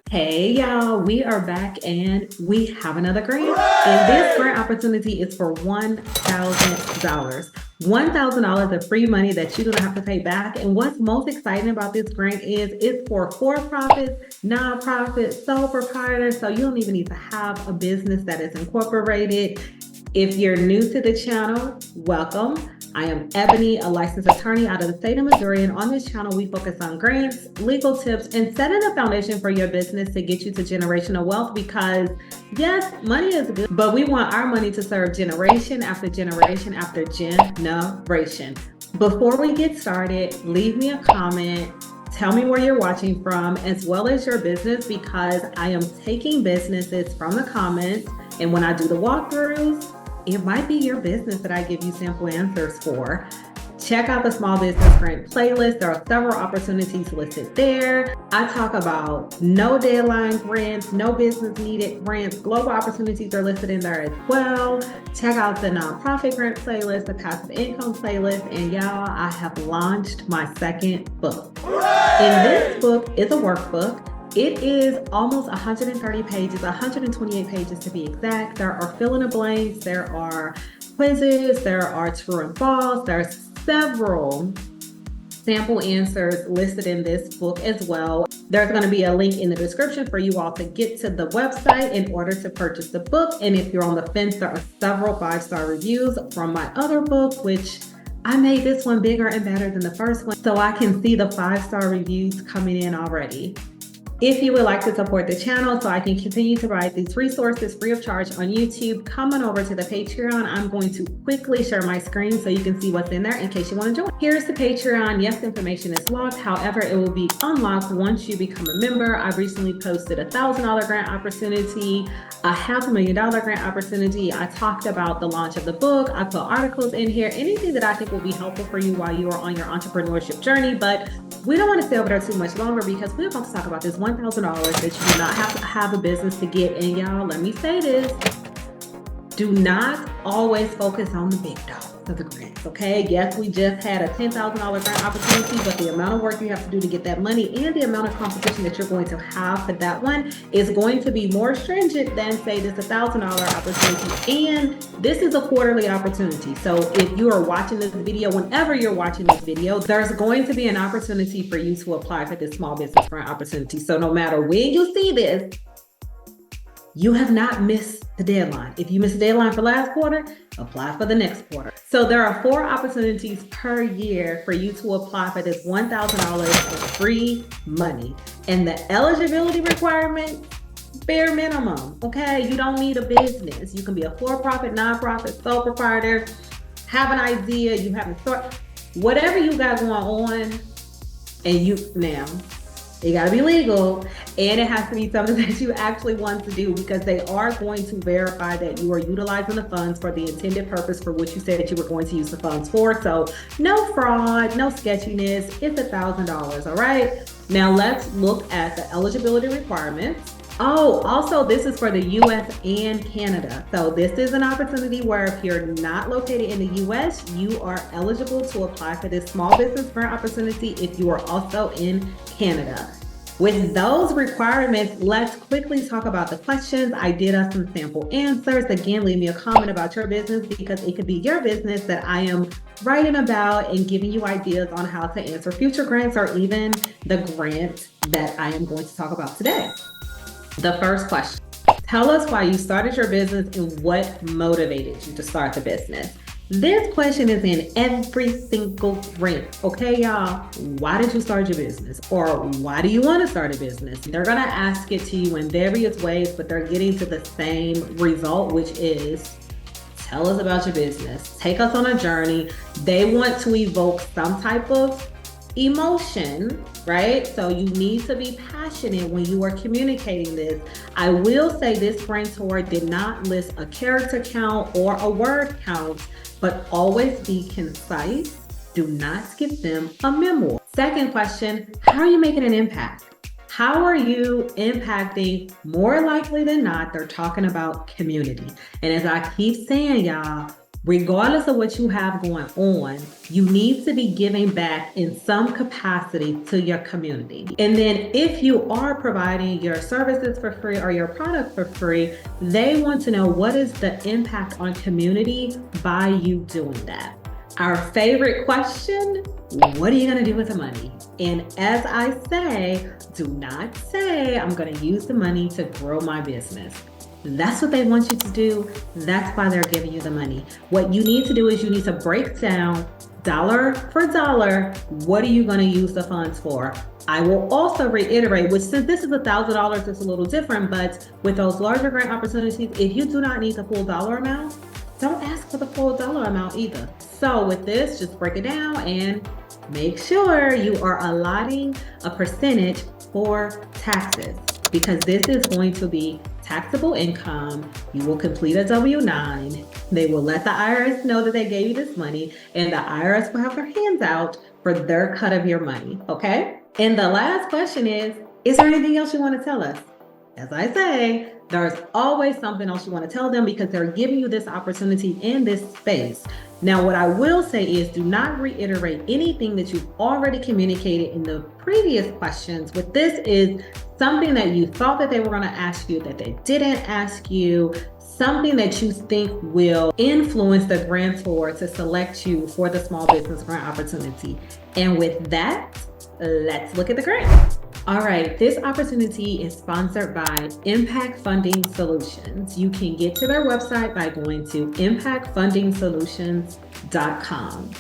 Hey y'all, we are back and we have another grant. And this grant opportunity is for $1,000. $1,000 of free money that you don't have to pay back. And what's most exciting about this grant is it's for profits, nonprofits, sole proprietors. So you don't even need to have a business that is incorporated. If you're new to the channel, welcome. I am Ebony, a licensed attorney out of the state of Missouri, and on this channel, we focus on grants, legal tips, and setting a foundation for your business to get you to generational wealth because, yes, money is good, but we want our money to serve generation after generation after generation. Before we get started, leave me a comment. Tell me where you're watching from, as well as your business, because I am taking businesses from the comments, and when I do the walkthroughs, it might be your business that I give you sample answers for. Check out the Small Business Grant playlist. There are several opportunities listed there. I talk about no deadline grants, no business needed grants. Global opportunities are listed in there as well. Check out the nonprofit grant playlist, the passive income playlist, and y'all, I have launched my second book. And this book is a workbook. It is almost 130 pages, 128 pages to be exact. There are fill in the blanks, there are quizzes, there are true and false, there are several sample answers listed in this book as well. There's going to be a link in the description for you all to get to the website in order to purchase the book. And if you're on the fence, there are several 5-star reviews from my other book, which I made this one bigger and better than the first one, so I can see the 5-star reviews coming in already. If you would like to support the channel so I can continue to provide these resources free of charge on YouTube, come on over to the Patreon. I'm going to quickly share my screen so you can see what's in there in case you want to join. Here's the Patreon. Yes, information is locked. However, it will be unlocked once you become a member. I recently posted a $1,000 grant opportunity, a $500,000 grant opportunity. I talked about the launch of the book. I put articles in here, anything that I think will be helpful for you while you are on your entrepreneurship journey. But we don't want to stay over there too much longer because we're about to talk about this $1,000 that you do not have to have a business to get. And y'all, let me say this, do not always focus on the big dogs of the grants, okay? Yes, we just had a $10,000 grant opportunity, but the amount of work you have to do to get that money and the amount of competition that you're going to have for that one is going to be more stringent than, say, this $1,000 opportunity. And this is a quarterly opportunity. So if you are watching this video, whenever you're watching this video, there's going to be an opportunity for you to apply for this small business grant opportunity. So no matter when you see this, you have not missed the deadline. If you missed the deadline for last quarter, apply for the next quarter. So there are 4 opportunities per year for you to apply for this $1,000 of free money. And the eligibility requirement, bare minimum, okay? You don't need a business. You can be a for-profit, nonprofit, sole proprietor, have an idea, you haven't started, whatever you got going on, and it got to be legal, and it has to be something that you actually want to do because they are going to verify that you are utilizing the funds for the intended purpose for which you said that you were going to use the funds for. So no fraud, no sketchiness. It's $1,000, all right? Now let's look at the eligibility requirements. Oh, also this is for the US and Canada. So this is an opportunity where if you're not located in the US, you are eligible to apply for this small business grant opportunity if you are also in Canada. With those requirements, let's quickly talk about the questions. I did have some sample answers. Again, leave me a comment about your business because it could be your business that I am writing about and giving you ideas on how to answer future grants or even the grant that I am going to talk about today. The first question, tell us why you started your business and what motivated you to start the business. This question is in every single grant, okay, y'all? Why did you start your business? Or why do you want to start a business? They're going to ask it to you in various ways, but they're getting to the same result, which is tell us about your business. Take us on a journey. They want to evoke some type of emotion, right? So you need to be passionate when you are communicating this. I will say this grantor did not list a character count or a word count, but always be concise. Do not give them a memo. Second question, how are you making an impact? How are you impacting? More likely than not, they're talking about community. And as I keep saying, y'all, Regardless of what you have going on, you need to be giving back in some capacity to your community. And then if you are providing your services for free or your product for free, they want to know what is the impact on community by you doing that. Our favorite question, what are you going to do with the money? And as I say, do not say, I'm going to use the money to grow my business. That's what they want you to do. That's why they're giving you the money. What you need to do is you need to break down dollar for dollar, what are you going to use the funds for? I will also reiterate, which since this is $1,000, it's a little different, but with those larger grant opportunities, if you do not need the full dollar amount, don't ask for the full dollar amount either. So with this, just break it down and make sure you are allotting a percentage for taxes, because this is going to be taxable income. You will complete a W-9. They will let the IRS know that they gave you this money, and the IRS will have their hands out for their cut of your money, okay? And the last question is there anything else you want to tell us? As I say, there's always something else you want to tell them because they're giving you this opportunity in this space. Now, what I will say is do not reiterate anything that you've already communicated in the previous questions. What this is something that you thought that they were going to ask you that they didn't ask you, something that you think will influence the grantor to select you for the small business grant opportunity. And with that, let's look at the grant. All right, this opportunity is sponsored by Impact Funding Solutions. You can get to their website by going to impactfundingsolutions.com.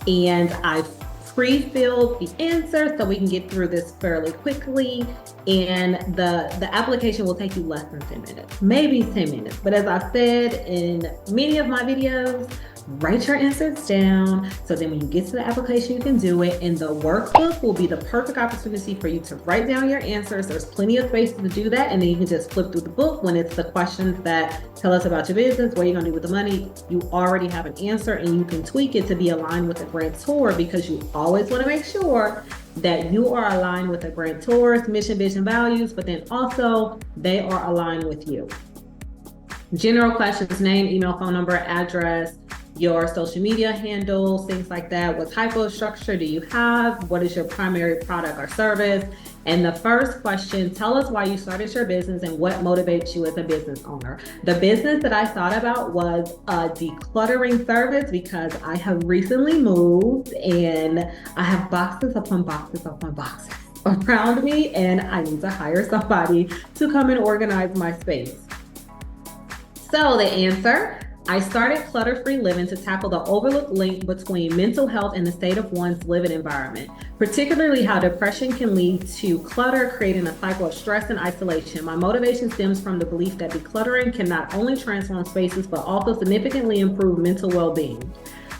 And I've pre-filled the answers so we can get through this fairly quickly. And the application will take you less than 10 minutes, maybe 10 minutes. But as I've said in many of my videos, write your answers down so then when you get to the application, you can do it. And the workbook will be the perfect opportunity for you to write down your answers. There's plenty of space to do that. And then you can just flip through the book when it's the questions that tell us about your business, what you're going to do with the money. You already have an answer and you can tweak it to be aligned with the grantor, because you always want to make sure that you are aligned with the grantor's mission, vision, values, but then also they are aligned with you. General questions: name, email, phone number, address, your social media handles, things like that. What type of structure do you have? What is your primary product or service? And the first question, tell us why you started your business and what motivates you as a business owner. The business that I thought about was a decluttering service because I have recently moved and I have boxes upon boxes upon boxes around me, and I need to hire somebody to come and organize my space. So the answer: I started Clutter-Free Living to tackle the overlooked link between mental health and the state of one's living environment, particularly how depression can lead to clutter, creating a cycle of stress and isolation. My motivation stems from the belief that decluttering can not only transform spaces, but also significantly improve mental well-being.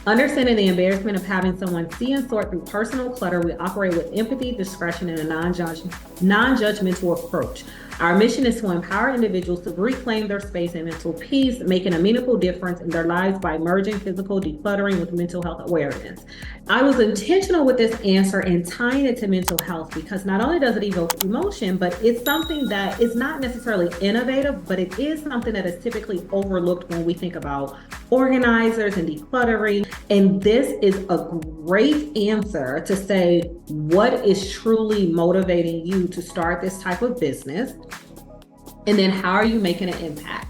Understanding the embarrassment of having someone see and sort through personal clutter, we operate with empathy, discretion, and a non-judgmental approach. Our mission is to empower individuals to reclaim their space and mental peace, making a meaningful difference in their lives by merging physical decluttering with mental health awareness. I was intentional with this answer and tying it to mental health because not only does it evoke emotion, but it's something that is not necessarily innovative, but it is something that is typically overlooked when we think about organizers and decluttering. And this is a great answer to say what is truly motivating you to start this type of business. And then how are you making an impact?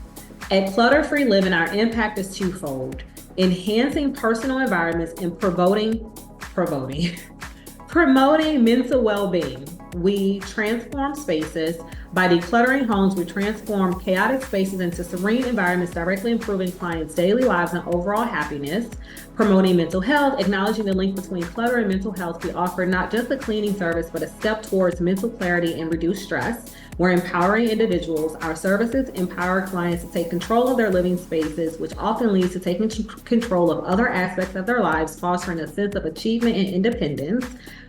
At Clutter-Free Living, our impact is twofold: enhancing personal environments and promoting mental well-being. We transform spaces. By decluttering homes, we transform chaotic spaces into serene environments, directly improving clients' daily lives and overall happiness. Promoting mental health, acknowledging the link between clutter and mental health, we offer not just a cleaning service, but a step towards mental clarity and reduced stress. We're empowering individuals. Our services empower clients to take control of their living spaces, which often leads to taking control of other aspects of their lives, fostering a sense of achievement and independence.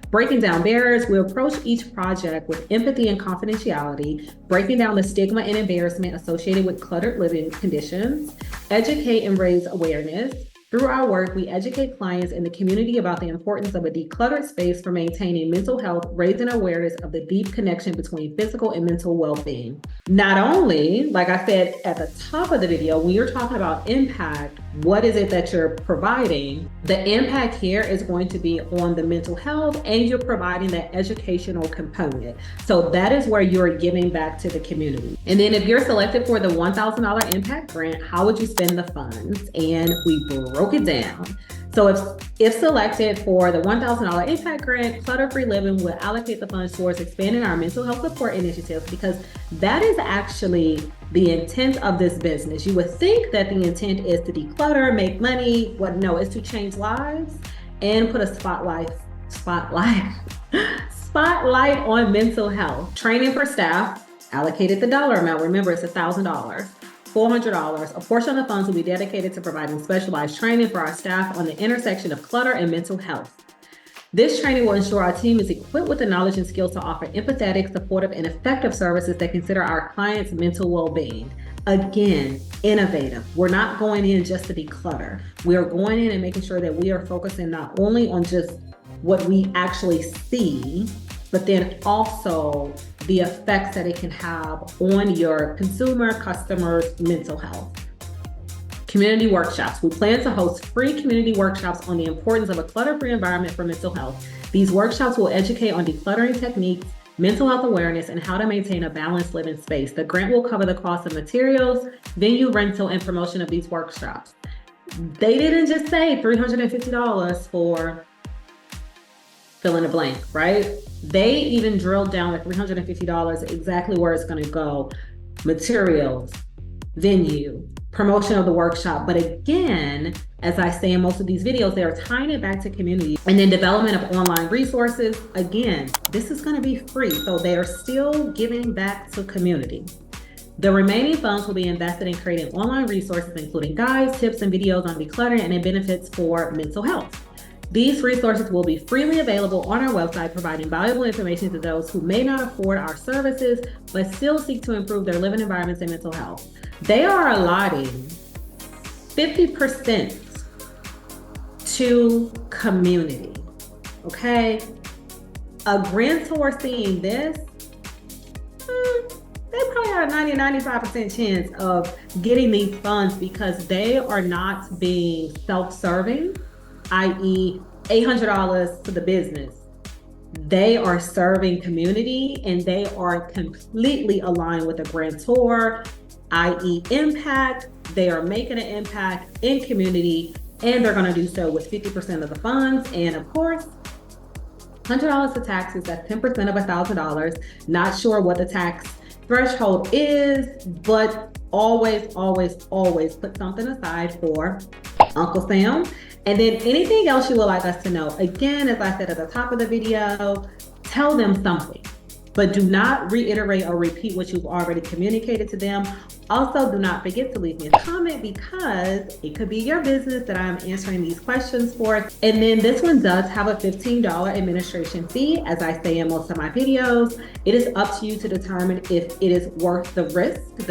Breaking down barriers, we approach each project with empathy and confidentiality, breaking down the stigma and embarrassment associated with cluttered living conditions. Educate and raise awareness. Through our work, we educate clients in the community about the importance of a decluttered space for maintaining mental health, raising awareness of the deep connection between physical and mental well-being. Not only, like I said at the top of the video, when you're talking about impact, what is it that you're providing? The impact here is going to be on the mental health, and you're providing that educational component. So that is where you're giving back to the community. And then if you're selected for the $1,000 impact grant, how would you spend the funds? And we broke it down. So if selected for the $1,000 impact grant, Clutter-Free Living will allocate the funds towards expanding our mental health support initiatives, because that is actually the intent of this business. You would think that the intent is to declutter, make money. What? No, it's to change lives and put a spotlight on mental health. Training for staff, allocated the dollar amount. Remember, it's $1,000. $400. A portion of the funds will be dedicated to providing specialized training for our staff on the intersection of clutter and mental health. This training will ensure our team is equipped with the knowledge and skills to offer empathetic, supportive, and effective services that consider our clients' mental well-being. Again, innovative. We're not going in just to declutter. We are going in and making sure that we are focusing not only on just what we actually see, but then also the effects that it can have on your consumer, customers' mental health. Community workshops. We plan to host free community workshops on the importance of a clutter-free environment for mental health. These workshops will educate on decluttering techniques, mental health awareness, and how to maintain a balanced living space. The grant will cover the cost of materials, venue rental, and promotion of these workshops. They didn't just say $350 for fill in the blank, right? They even drilled down at $350 exactly where it's going to go: materials, venue, promotion of the workshop. But again, as I say in most of these videos, they are tying it back to community. And then development of online resources. Again, this is going to be free, so they are still giving back to community. The remaining funds will be invested in creating online resources, including guides, tips, and videos on decluttering and benefits for mental health. These resources will be freely available on our website, providing valuable information to those who may not afford our services, but still seek to improve their living environments and mental health. They are allotting 50% to community, okay? A grantor seeing this, they probably have a 90-95% chance of getting these funds, because they are not being self-serving, i.e. $800 to the business. They are serving community, and they are completely aligned with the grantor, i.e. impact. They are making an impact in community, and they're going to do so with 50% of the funds. And of course, $100 to taxes, that's 10% of $1,000. Not sure what the tax threshold is, but always put something aside for Uncle Sam. And then anything else you would like us to know, again, as I said at the top of the video, tell them something, but do not reiterate or repeat what you've already communicated to them. Also, do not forget to leave me a comment, because it could be your business that I'm answering these questions for. And then this one does have a $15 administration fee. As I say in most of my videos, it is up to you to determine if it is worth the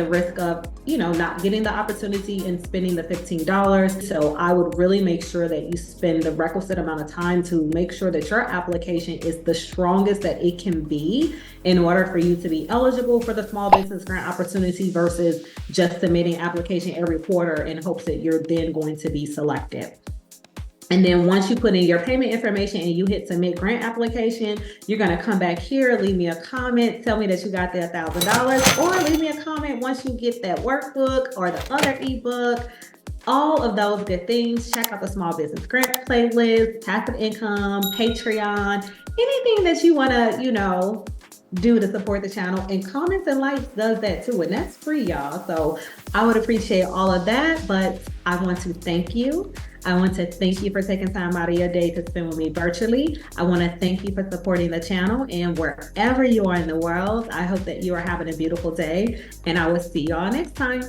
risk of, not getting the opportunity and spending the $15. So I would really make sure that you spend the requisite amount of time to make sure that your application is the strongest that it can be in order for you to be eligible for the small business grant opportunity, versus just submitting application every quarter in hopes that you're then going to be selected. And then once you put in your payment information and you hit submit grant application, you're going to come back here, leave me a comment, tell me that you got that $1,000, or leave me a comment once you get that workbook or the other ebook. All of those good things. Check out the small business grant playlist, passive income, Patreon, anything that you want to, do to support the channel. And comments and likes does that too, and that's free, y'all. So I would appreciate all of that. But I want to thank you. I want to thank you for taking time out of your day to spend with me virtually. I want to thank you for supporting the channel, and wherever you are in the world, I hope that you are having a beautiful day, and I will see y'all next time.